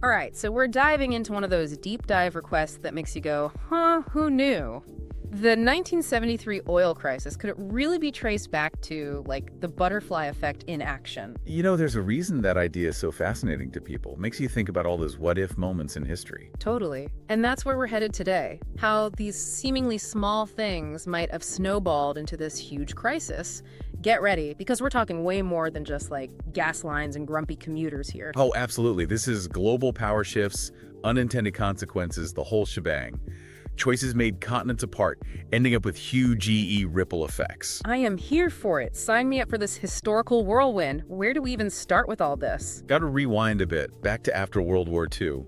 All right, so we're diving into one of those deep dive requests that makes you go, huh, who knew? The 1973 oil crisis, could it really be traced back to, like, the butterfly effect in action? There's a reason that idea is so fascinating to people. Makes you think about all those what-if moments in history. Totally. And that's where we're headed today. How these seemingly small things might have snowballed into this huge crisis. Get ready, because we're talking way more than just, like, gas lines and grumpy commuters here. Oh, absolutely. This is global power shifts, unintended consequences, the whole shebang. Choices made continents apart, ending up with huge GE ripple effects. I am here for it. Sign me up for this historical whirlwind. Where do we even start with all this? Got to rewind a bit, back to after World War II.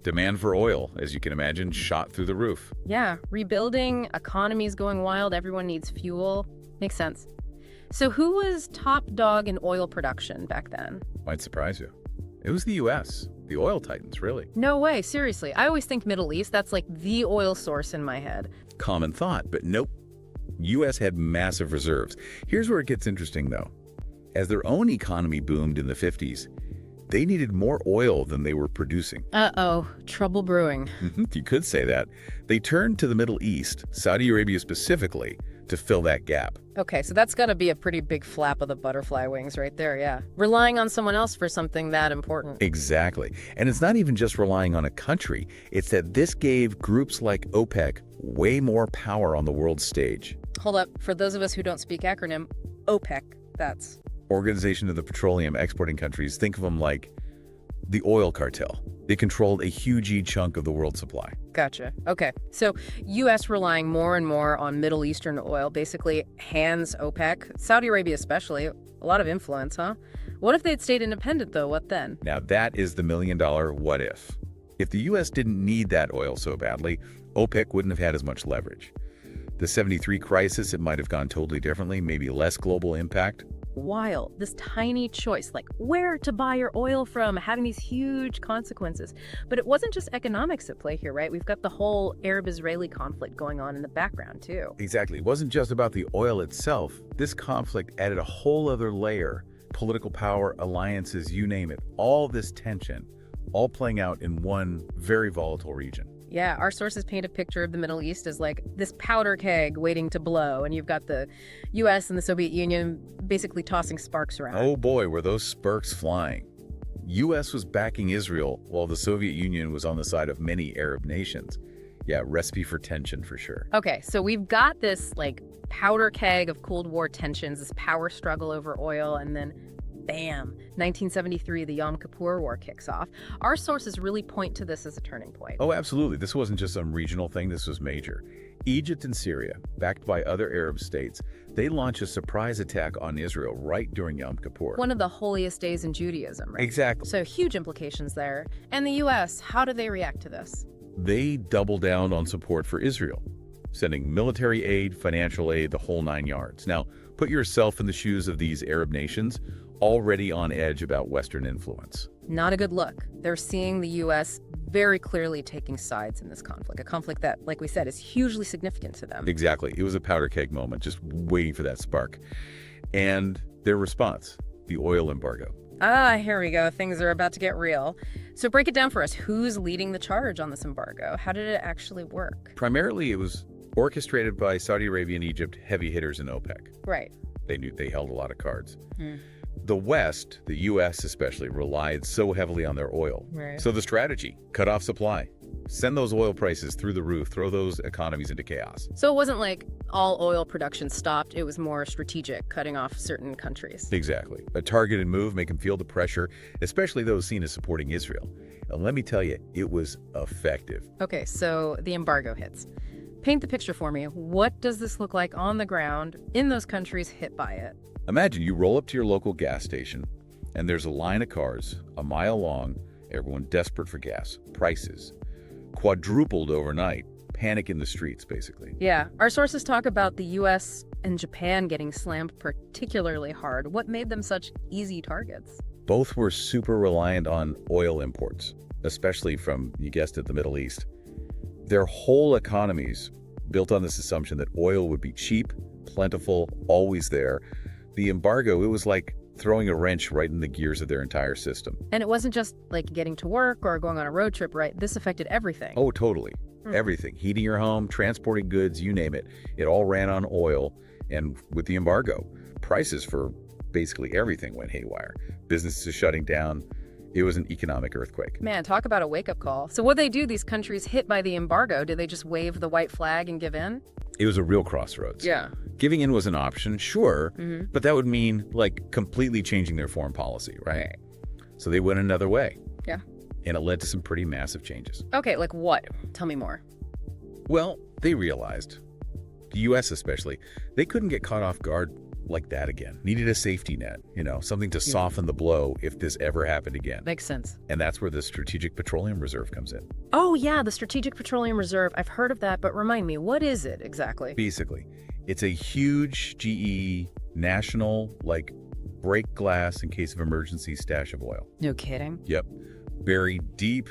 Demand for oil, as you can imagine, shot through the roof. Yeah, rebuilding, economies going wild, everyone needs fuel. Makes sense. So who was top dog in oil production back then? Might surprise you. It was the U.S., the oil titans, really. No way, seriously. I always think Middle East, that's like the oil source in my head. Common thought, but nope. U.S. had massive reserves. Here's where it gets interesting, though. As their own economy boomed in the 50s, they needed more oil than they were producing. Uh-oh, trouble brewing. You could say that. They turned to the Middle East, Saudi Arabia specifically, to fill that gap. Okay, so that's gotta be a pretty big flap of the butterfly wings right there, yeah. Relying on someone else for something that important. Exactly. And it's not even just relying on a country. It's that this gave groups like OPEC way more power on the world stage. Hold up, for those of us who don't speak acronym, OPEC, that's... Organization of the Petroleum Exporting Countries, think of them like the oil cartel. They controlled a huge chunk of the world supply. Gotcha. Okay, so U.S. relying more and more on Middle Eastern oil basically hands OPEC, Saudi Arabia especially, a lot of influence, huh? What if they'd stayed independent, though? What then? Now that is the million-dollar what if. If the U.S. didn't need that oil so badly, OPEC wouldn't have had as much leverage. The 73 crisis, it might have gone totally differently, maybe less global impact. Wild. This tiny choice, like where to buy your oil from, having these huge consequences. But it wasn't just economics at play here, right? We've got the whole Arab-Israeli conflict going on in the background, too. Exactly. It wasn't just about the oil itself. This conflict added a whole other layer. Political power, alliances, you name it. All this tension, all playing out in one very volatile region. Yeah, our sources paint a picture of the Middle East as like this powder keg waiting to blow, and you've got the U.S. and the Soviet Union basically tossing sparks around. Oh boy, were those sparks flying. U.S. was backing Israel, while the Soviet Union was on the side of many Arab nations. Yeah, recipe for tension for sure. Okay, so we've got this like powder keg of Cold War tensions, this power struggle over oil, and then bam, 1973, the Yom Kippur War kicks off. Our sources really point to this as a turning point. Oh, absolutely. This wasn't just some regional thing. This was major. Egypt and Syria, backed by other Arab states, they launched a surprise attack on Israel right during Yom Kippur. One of the holiest days in Judaism, right? Exactly. So huge implications there. And the U.S., how do they react to this? They doubled down on support for Israel, sending military aid, financial aid, the whole 9 yards. Now, put yourself in the shoes of these Arab nations, already on edge about Western influence. Not a good look. They're seeing the U.S. very clearly taking sides in this conflict, a conflict that, like we said, is hugely significant to them. Exactly. It was a powder keg moment, just waiting for that spark. And their response, the oil embargo. Ah, here we go. Things are about to get real. So break it down for us. Who's leading the charge on this embargo? How did it actually work? Primarily, it was orchestrated by Saudi Arabia and Egypt, heavy hitters in OPEC. Right. They knew they held a lot of cards. The West, the U.S. especially, relied so heavily on their oil. Right. So the strategy, cut off supply, send those oil prices through the roof, throw those economies into chaos. So it wasn't like all oil production stopped. It was more strategic, cutting off certain countries. Exactly. A targeted move, make them feel the pressure, especially those seen as supporting Israel. And let me tell you, it was effective. Okay, so the embargo hits. Paint the picture for me. What does this look like on the ground in those countries hit by it? Imagine you roll up to your local gas station, and there's a line of cars, a mile long, everyone desperate for gas. Prices quadrupled overnight. Panic in the streets, basically. Yeah, our sources talk about the U.S. and Japan getting slammed particularly hard. What made them such easy targets? Both were super reliant on oil imports, especially from, you guessed it, the Middle East. Their whole economies built on this assumption that oil would be cheap, plentiful, always there. The embargo, it was like throwing a wrench right in the gears of their entire system. And it wasn't just like getting to work or going on a road trip, right? This affected everything. Oh, totally. Everything. Heating your home, transporting goods, you name it. It all ran on oil. And with the embargo, prices for basically everything went haywire. Businesses shutting down. It was an economic earthquake. Man, talk about a wake-up call. So what they do, these countries hit by the embargo, did they just wave the white flag and give in? It was a real crossroads. Yeah. Giving in was an option, sure, but that would mean like completely changing their foreign policy, right? So they went another way. Yeah. And it led to some pretty massive changes. Okay, like what? Tell me more. Well, they realized, the U.S. especially, they couldn't get caught off guard like that again. Needed a safety net, something to soften the blow if this ever happened again. Makes sense. And that's where the Strategic Petroleum Reserve comes in. Oh yeah, the Strategic Petroleum Reserve. I've heard of that, but remind me, what is it exactly? Basically, it's a huge GE national, break glass in case of emergency stash of oil. No kidding. Yep. Buried deep,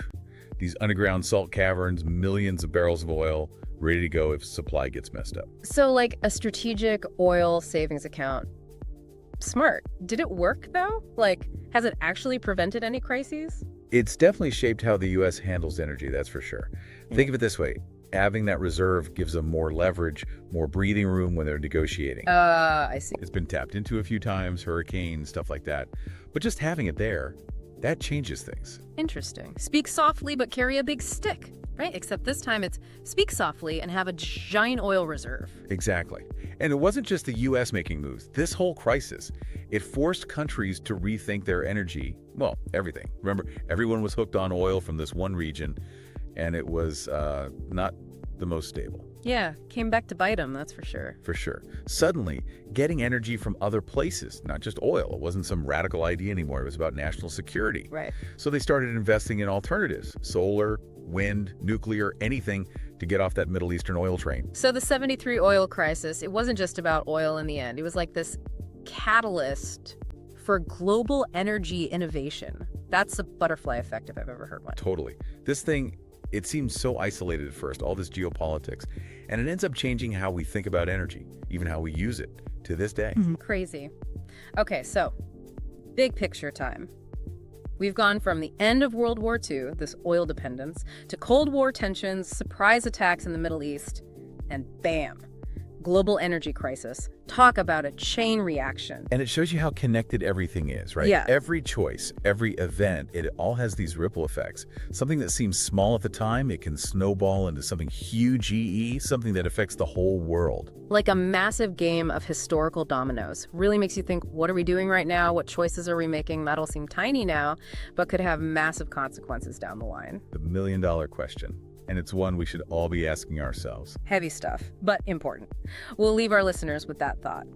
these underground salt caverns, millions of barrels of oil, ready to go if supply gets messed up. So like a strategic oil savings account. Smart. Did it work though? Has it actually prevented any crises? It's definitely shaped how the U.S. handles energy, that's for sure. Think of it this way. Having that reserve gives them more leverage, more breathing room when they're negotiating. I see. It's been tapped into a few times, hurricanes, stuff like that. But just having it there, that changes things. Interesting. Speak softly but carry a big stick, right? Except this time it's speak softly and have a giant oil reserve. Exactly. And it wasn't just the U.S. making moves. This whole crisis, it forced countries to rethink their energy, everything. Remember, everyone was hooked on oil from this one region, and it was not the most stable. Yeah, came back to bite them, that's for sure. For sure. Suddenly, getting energy from other places, not just oil. It wasn't some radical idea anymore. It was about national security. Right. So they started investing in alternatives, solar, wind, nuclear, anything to get off that Middle Eastern oil train. So the 73 oil crisis, it wasn't just about oil in the end. It was like this catalyst for global energy innovation. That's the butterfly effect if I've ever heard one. Totally. This thing, it seems so isolated at first, all this geopolitics, and it ends up changing how we think about energy, even how we use it to this day. Crazy. Okay, so big picture time. We've gone from the end of World War II, this oil dependence, to Cold War tensions, surprise attacks in the Middle East, and bam, global energy crisis. Talk about a chain reaction. And it shows you how connected everything is, right? Yeah. Every choice, every event, it all has these ripple effects. Something that seems small at the time, it can snowball into something huge, something that affects the whole world. Like a massive game of historical dominoes. Really makes you think, what are we doing right now? What choices are we making? That'll seem tiny now, but could have massive consequences down the line. The million-dollar question. And it's one we should all be asking ourselves. Heavy stuff, but important. We'll leave our listeners with that thought.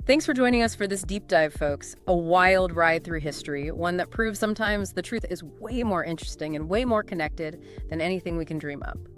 Thanks for joining us for this deep dive, folks. A wild ride through history, one that proves sometimes the truth is way more interesting and way more connected than anything we can dream up.